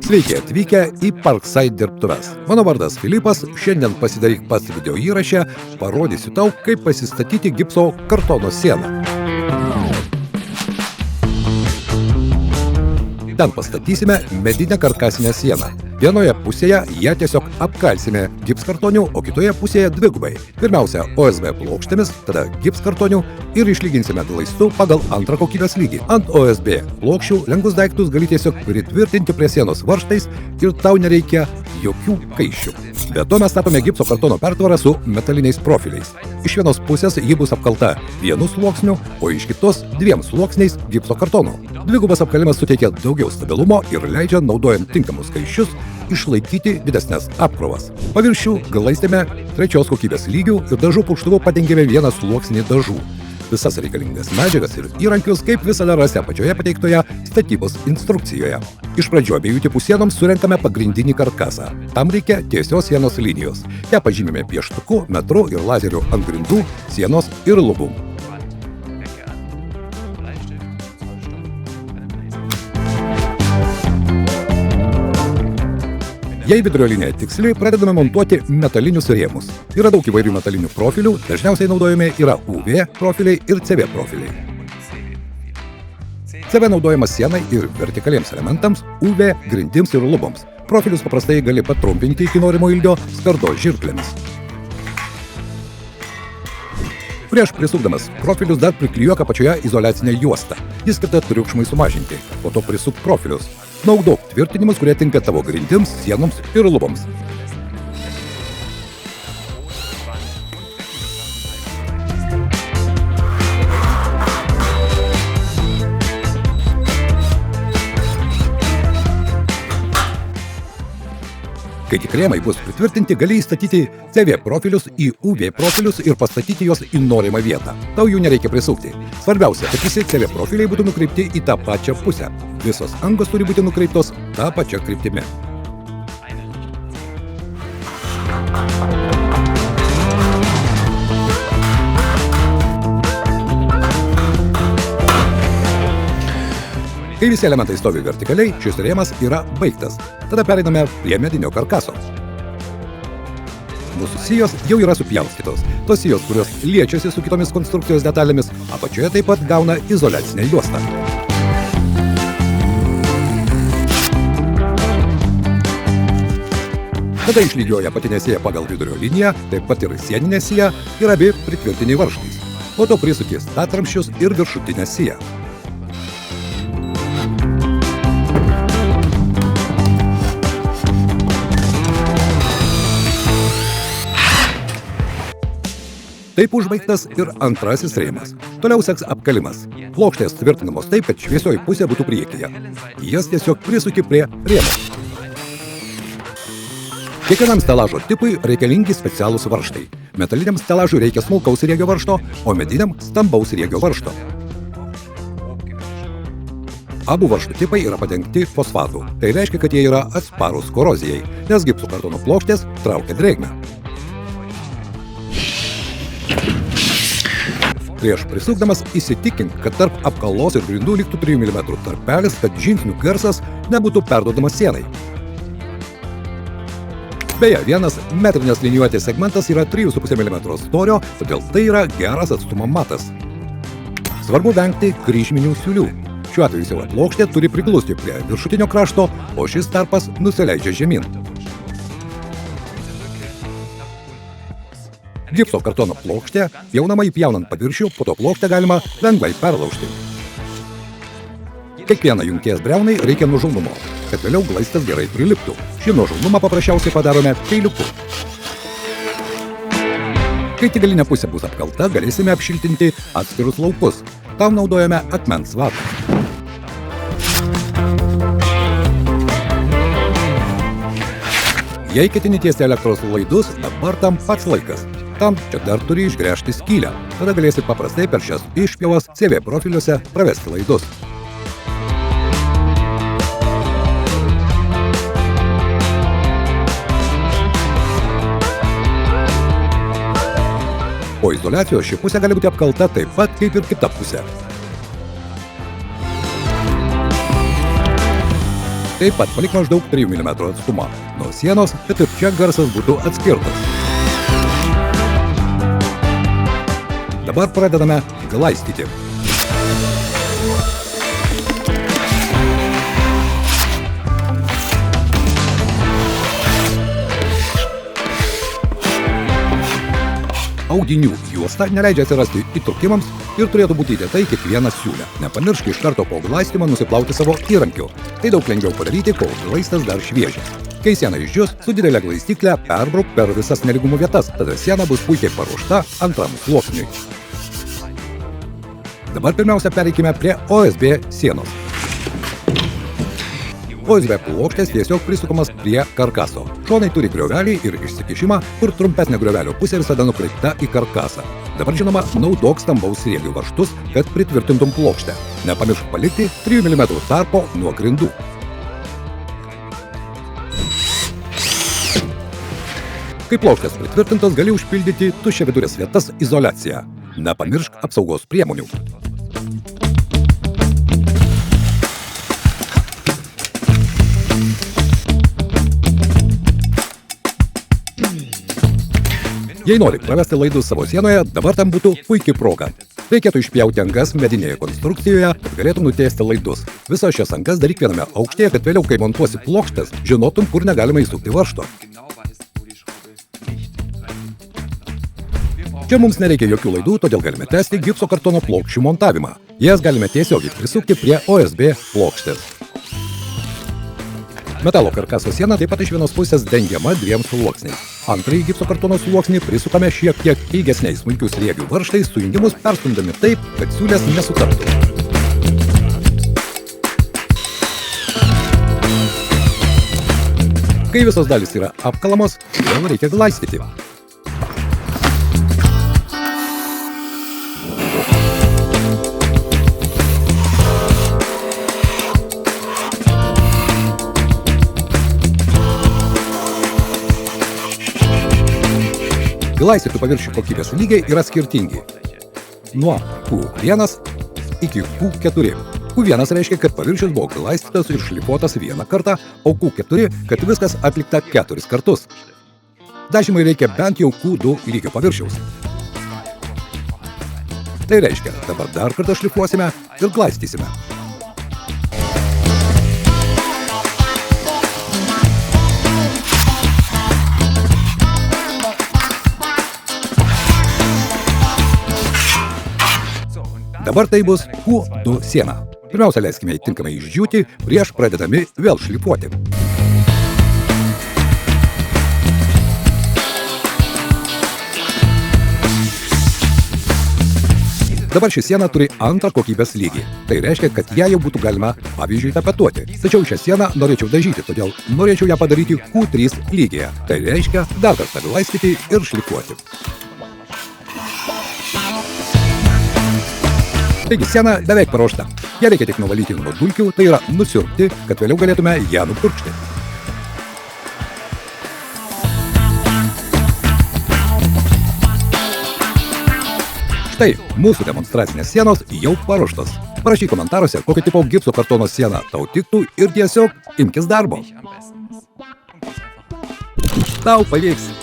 Sveiki atvykę į Parkside dirbtuves. Mano vardas Filipas, šiandien pasidaryk pats video įrašę, parodysiu tau, kaip pasistatyti gipso kartono sieną. Ten pastatysime medinę karkasinę sieną. Vienoje pusėje ją tiesiog apkalsime gipskartoniu, o kitoje pusėje dvigubai. Pirmiausia, OSB plokštėmis, tada gipskartoniu ir išlyginsime glaistu pagal antrą kokybės lygį. Ant OSB plokščių lengvus daiktus gali tiesiog pritvirtinti prie sienos varžtais ir tau nereikia jokių kaiščių. Be to mes statome gipso kartono pertvarą su metaliniais profiliais. Iš vienos pusės ji bus apkalta vienu sluoksniu, o iš kitos dviem sluoksniais gipso kartono. Dvigubas apkalimas suteikia daugiau stabilumo ir leidžia, naudojant tinkamus kaiščius, išlaikyti didesnes apkrovas. Paviršių glaistėme trečios kokybės lygių ir dažų purkštuvu padengėme vieną sluoksnį dažų. Visas reikalingas medžiagas ir įrankius, kaip visada rasi apačioje pateiktoje statybos instrukcijoje. Iš pradžių abiejų tipų sienoms surenkame pagrindinį karkasą. Tam reikia tiesios sienos linijos. Ją pažymime pieštuku, metru ir lazeriu ant grindų, sienos ir lubų. Jei vidurio linija tiksli, pradedame montuoti metalinius rėmus. Yra daug įvairių metalinių profilių, dažniausiai naudojami yra UV profiliai ir CV profiliai. CV naudojamas sienai ir vertikaliems elementams, UV grindims ir luboms. Profilius paprastai gali patrumpinti iki norimo ilgio skardos žirklėmis. Prieš prisukdamas profilius dar priklijuok apačioje izoliacinę juostą. Jis skirta triukšmui sumažinti, po to prisuk profilius. Naudok tvirtinimus, kurie tinka tavo grindims, sienoms ir luboms. Kai tik rėmai bus pritvirtinti, gali įstatyti CV profilius į UV profilius ir pastatyti juos į norimą vietą. Tau jų nereikia prisukti. Svarbiausia, kad visi CV profiliai būtų nukreipti į tą pačią pusę. Visos angos turi būti nukreiptos tą pačią kryptimi. Kai visi elementai stovi vertikaliai, šis rėmas yra baigtas. Tada pereiname prie medinio karkaso. Mūsų sijos jau yra supjaustytos. Tos sijos, kurios liečiasi su kitomis konstrukcijos detalėmis, apačioje taip pat gauna izoliacinę juostą. Tada išlygioja apatinė sija pagal vidurio liniją, taip pat ir sieninė sija ir abi pritvirtiniai varžtais. Po to prisuki statramsčius ir viršutinę siją. Taip užbaigtas ir antrasis rėmas. Toliau seks apkalimas. Plokštės tvirtinamos taip, kad šviesioji pusė būtų priekyje. Jas tiesiog prisuki prie rėmo. Kiekvienam stelažo tipui reikalingi specialūs varžtai. Metaliniam stelažui reikia smulkaus riegio varžto, o mediniam stambaus riegio varžto. Abu varžtų tipai yra padengti fosfatu. Tai reiškia, kad jie yra atsparūs korozijai, nes gipso kartono plokštės traukia drėgmę. Prieš prisukdamas įsitikink, kad tarp apkalos ir grindų liktų 3 mm tarpelis, kad žingsnių garsas nebūtų perduodamas sienai. Beje, vienas metrinės linijuotės segmentas yra 3,5 mm storio, todėl tai yra geras atstumo matas. Svarbu vengti kryžminių siūlių. Šiuo atveju siaura plokštė turi priglusti prie viršutinio krašto, o šis tarpas nusileidžia žemyn. Gipso kartono plokštė pjaunama įpjaunant paviršių, po to plokštę galima lengvai perlaužti. Kiekvieną jungties briaunai reikia nuožulnumo, kad vėliau glaistas gerai priliptų. Šį nuožulnumą paprasčiausiai padarome peiliuku. Kai tik galinė pusė bus apkalta, galėsime apšiltinti atskirus laukus. Tam naudojame akmens vatą. Jei ketini tiesti elektros laidus, dabar tam pats laikas. Tam čia dar turi išgręžti skylę. Tada galėsi paprastai per šias išpjovas CV profiliuose pravesti laidus. Po izoliacijos ši pusė gali būti apkalta taip pat kaip ir kita pusė. Taip pat palik maždaug 3 mm atstumą nuo sienos, kad ir čia garsas būtų atskirtas. Dabar pradedame glaistyti. Audinių juosta neleidžia atsirasti įtrūkimams ir turėtų būti įdėta į kiekvieną siūlę. Nepamiršk iš karto po glaistymą nusiplauti savo įrankiu. Tai daug lengviau padaryti, kol glaistas dar šviežias. Kai siena išdžius, su didelė glaistykle perbrauk per visas nelygumų vietas, tada siena bus puikiai paruošta antram sluoksniui. Dabar pirmiausia pereikime prie OSB sienos. OSB plokštės tiesiog prisukamas prie karkaso. Šonai turi griovelį ir išsikišimą, kur trumpesnė griovelio pusė visada nukreipta į karkasą. Dabar žinoma, naudok stambaus sriegių varžtus, kad pritvirtintum plokštę. Nepamiršk palikti 3 mm tarpo nuo grindų. Kai plokštės pritvirtintos, gali užpildyti tuščiavidurės vietas izoliaciją. Nepamiršk apsaugos priemonių. Jei nori pravesti laidus savo sienoje, dabar tam būtų puikiai proga. Reikėtų išpjauti angas medinėje konstrukcijoje, kad galėtum nutiesti laidus. Visas šias angas daryk viename aukštyje, kad vėliau, kai montuosi plokštes, žinotum, kur negalima įsukti varžto. Čia mums nereikia jokių laidų, todėl galime tęsti gipso kartono plokščių montavimą. Jas galime tiesiogiai prisukti prie OSB plokštės. Metalo karkaso siena taip pat iš vienos pusės dengiama 2 sluoksniais. Antrąjį gipso kartono sluoksnį prisukame šiek tiek ilgesniais smulkių sriegių varžtais, sujungimus perstumdami taip, kad siūlės nesutaptų. Kai visos dalys yra apkalamos, vėl reikia glaistyti. Glaistytų paviršių kokybės lygiai yra skirtingi. Nuo Q1 iki Q4. Q1 reiškia, kad paviršius buvo glaistytas ir šlifuotas vieną kartą, o Q4, kad viskas atlikta 4 kartus. Dažymai reikia bent jau Q2 lygio paviršiaus. Tai reiškia, dabar dar kartą šlifuosime ir glaistysime. Dabar tai bus Q2 siena. Pirmiausia, leiskime tinkamai išdžiūti prieš pradedami vėl šlifuoti. Dabar ši siena turi antrą kokybės lygį. Tai reiškia, kad ją jau būtų galima, pavyzdžiui, tapetuoti. Tačiau šią sieną norėčiau dažyti, todėl norėčiau ją padaryti Q3 lygyje. Tai reiškia dar kartą glaistyti ir šlifuoti. Taigi siena beveik paruošta. Ją reikia tik nuvalyti nuo dulkių, tai yra nusiurbti, kad vėliau galėtume ją nupurkšti. Štai, mūsų demonstracinės sienos jau paruoštos. Parašyk komentaruose, kokio tipo gipso kartono siena tau tiktų ir tiesiog imkis darbo. Tau pavyks!